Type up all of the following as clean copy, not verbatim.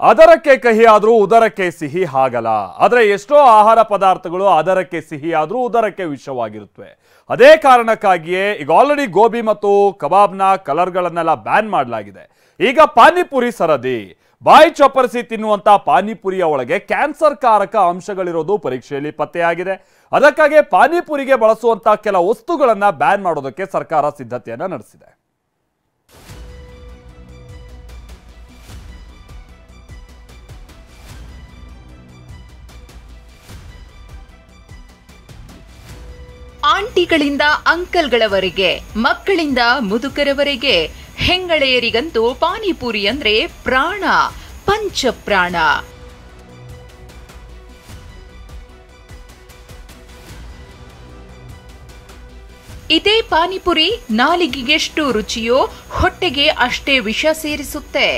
ಅದರಕ್ಕೆ ಕಹಿ ಆದರೂ ಉದರಕ್ಕೆ ಸಿಹಿ ಹಾಗಲ್ಲ. ಆದರೆ ಎಷ್ಟೋ ಆಹಾರ ಪದಾರ್ಥಗಳು ಅದರಕ್ಕೆ ಸಿಹಿ ಆದರೂ ಉದರಕ್ಕೆ ವಿಷವಾಗಿರುತ್ತವೆ. ಅದೇ ಕಾರಣಕ್ಕಾಗಿಯೇ ಈಗ ಆಲ್ರೆಡಿ ಗೋಬಿ ಮತ್ತು ಕಬಾಬ್ನ ಕಲರ್ಗಳನ್ನೆಲ್ಲ ಬ್ಯಾನ್ ಮಾಡಲಾಗಿದೆ. ಈಗ ಪಾನಿಪುರಿ ಸರದಿ. ಬಾಯಿ ಚಪ್ಪರಿಸಿ ತಿನ್ನುವಂತ ಪಾನಿಪುರಿಯ ಒಳಗೆ ಕ್ಯಾನ್ಸರ್ ಕಾರಕ ಅಂಶಗಳಿರೋದು ಪರೀಕ್ಷೆಯಲ್ಲಿ ಪತ್ತೆಯಾಗಿದೆ. ಅದಕ್ಕಾಗಿ ಪಾನಿಪುರಿಗೆ ಬಳಸುವಂತ ಕೆಲ ವಸ್ತುಗಳನ್ನ ಬ್ಯಾನ್ ಮಾಡೋದಕ್ಕೆ ಸರ್ಕಾರ ಸಿದ್ಧತೆಯನ್ನ ನಡೆಸಿದೆ. ಆಂಟಿಗಳಿಂದ ಅಂಕಲ್ಗಳವರೆಗೆ, ಮಕ್ಕಳಿಂದ ಮುದುಕರವರೆಗೆ, ಹೆಂಗಳೆಯರಿಗಂತೂ ಪಾನಿಪುರಿ ಅಂದ್ರೆ ಪ್ರಾಣ, ಪಂಚಪ್ರಾಣ. ಇದೇ ಪಾನಿಪುರಿ ನಾಲಿಗೆಗೆಷ್ಟು ರುಚಿಯೋ ಹೊಟ್ಟೆಗೆ ಅಷ್ಟೇ ವಿಷ ಸೇರಿಸುತ್ತೆ.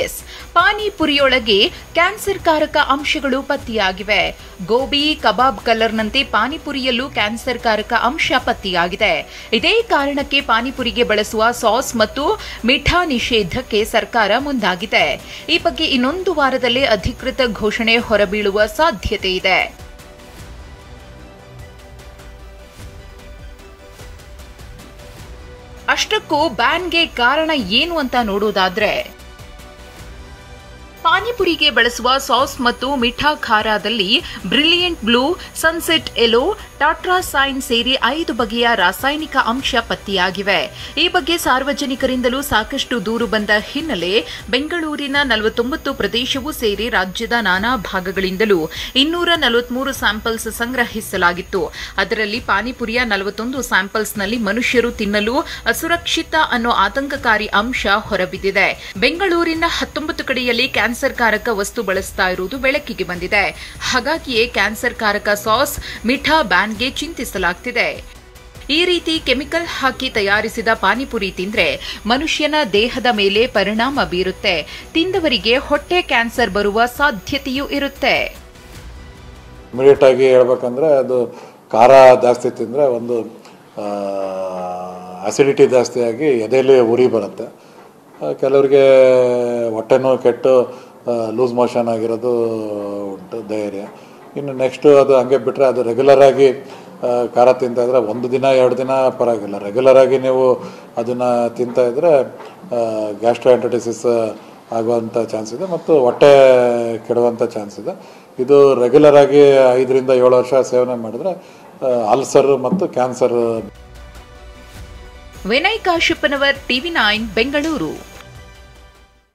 ಎಸ್, ಪಾನಿಪುರಿಯೊಳಗೆ ಕ್ಯಾನ್ಸರ್ ಕಾರಕ ಅಂಶಗಳು ಪತ್ತೆಯಾಗಿವೆ. ಗೋಬಿ ಕಬಾಬ್ ಕಲರ್ನಂತೆ ಪಾನಿಪುರಿಯಲ್ಲೂ ಕ್ಯಾನ್ಸರ್ ಕಾರಕ ಅಂಶ ಪತ್ತೆಯಾಗಿದೆ. ಇದೇ ಕಾರಣಕ್ಕೆ ಪಾನಿಪುರಿಗೆ ಬಳಸುವ ಸಾಸ್ ಮತ್ತು ಮಿಠಾ ನಿಷೇಧಕ್ಕೆ ಸರ್ಕಾರ ಮುಂದಾಗಿದೆ. ಈ ಬಗ್ಗೆ ಇನ್ನೊಂದು ವಾರದಲ್ಲೇ ಅಧಿಕೃತ ಘೋಷಣೆ ಹೊರಬೀಳುವ ಸಾಧ್ಯತೆ ಇದೆ. ಅಷ್ಟಕ್ಕೂ ಬ್ಯಾನ್ಗೆ ಕಾರಣ ಏನು ಅಂತ ನೋಡೋದಾದ್ರೆ, ಪಾನಿಪುರಿಗೆ ಬಳಸುವ ಸಾಸ್ ಮತ್ತು ಮಿಠಾ ಖಾರದಲ್ಲಿ ಬ್ರಿಲಿಯಂಟ್ ಬ್ಲೂ, ಸನ್ಸೆಟ್ ಯೆಲ್ಲೋ, ಟಾಟ್ರಾಸೈನ್ ಸೇರಿ 5 ಬಗೆಯ ರಾಸಾಯನಿಕ ಅಂಶ ಪತ್ತೆಯಾಗಿವೆ. ಈ ಬಗ್ಗೆ ಸಾರ್ವಜನಿಕರಿಂದಲೂ ಸಾಕಷ್ಟು ದೂರು ಬಂದ ಹಿನ್ನೆಲೆ ಬೆಂಗಳೂರಿನ 49 ಪ್ರದೇಶವೂ ಸೇರಿ ರಾಜ್ಯದ ನಾನಾ ಭಾಗಗಳಿಂದಲೂ 243 ಸ್ಯಾಂಪಲ್ಸ್ ಸಂಗ್ರಹಿಸಲಾಗಿತ್ತು. ಅದರಲ್ಲಿ ಪಾನಿಪುರಿಯ 41 ಸ್ಯಾಂಪಲ್ಸ್ನಲ್ಲಿ ಮನುಷ್ಯರು ತಿನ್ನಲು ಅಸುರಕ್ಷಿತ ಅನ್ನೋ ಆತಂಕಕಾರಿ ಅಂಶ ಹೊರಬಿದ್ದಿದೆ. ಬೆಂಗಳೂರಿನ 19 ಕಡೆಯಲ್ಲಿ ಕ್ಯಾನ್ಸರ್ ಕಾರಕ ವಸ್ತು ಬಳಸ್ತಾ ಇರುವುದು ಬೆಳಕಿಗೆ ಬಂದಿದೆ. ಹಾಗಾಗಿಯೇ ಕ್ಯಾನ್ಸರ್ ಕಾರಕ ಸಾಸ್, ಮಿಠಾ ಬ್ಯಾನ್ಗೆ ಚಿಂತಿಸಲಾಗ್ತಿದೆ. ಈ ರೀತಿ ಕೆಮಿಕಲ್ ಹಾಕಿ ತಯಾರಿಸಿದ ಪಾನಿಪುರಿ ತಿಂದ್ರೆ ಮನುಷ್ಯನ ದೇಹದ ಮೇಲೆ ಪರಿಣಾಮ ಬೀರುತ್ತೆ. ತಿಂದವರಿಗೆ ಹೊಟ್ಟೆ ಕ್ಯಾನ್ಸರ್ ಬರುವ ಸಾಧ್ಯತೆಯೂ ಇರುತ್ತೆ. ಇಮಿಡಿಯೇಟ್ ಆಗಿ ಹೇಳ್ಬೇಕಂದ್ರೆ ಅದು ಖಾರ ಜಾಸ್ತಿ ತಿಂದರೆ ಒಂದು ಅಸಿಡಿಟಿ ಜಾಸ್ತಿಯಾಗಿ ಎದೆಯಲ್ಲಿ ಉರಿ ಬರುತ್ತೆ. ಕೆಲವರಿಗೆ ಹೊಟ್ಟೆನೂ ಕೆಟ್ಟು ಲೂಸ್ ಮೋಷನ್ ಆಗಿರೋದು ಉಂಟು, ಧೈರ್ಯ. ಇನ್ನು ನೆಕ್ಸ್ಟು ಅದು ಹಂಗೆ ಬಿಟ್ಟರೆ ಅದು ರೆಗ್ಯುಲರ್ ಆಗಿ ಖಾರ ತಿಂತಾಯಿದ್ರೆ 1 ದಿನ 2 ದಿನ ಪರವಾಗಿಲ್ಲ. ರೆಗ್ಯುಲರ್ ಆಗಿ ನೀವು ಅದನ್ನು ತಿಂತಾಯಿದ್ರೆ ಗ್ಯಾಸ್ಟ್ರೋಎಂಟರಿಟಿಸ್ ಆಗುವಂಥ ಚಾನ್ಸ್ ಇದೆ ಮತ್ತು ಹೊಟ್ಟೆ ಕೆಡುವಂಥ ಚಾನ್ಸ್ ಇದೆ. ಇದು ರೆಗ್ಯುಲರ್ ಆಗಿ 5 ರಿಂದ 7 ವರ್ಷ ಸೇವನೆ ಮಾಡಿದ್ರೆ ಅಲ್ಸರ್ ಮತ್ತು ಕ್ಯಾನ್ಸರ್. ವಿನಯ್ ಕಾಶಪ್ಪನವರ್, TV9 ಬೆಂಗಳೂರು.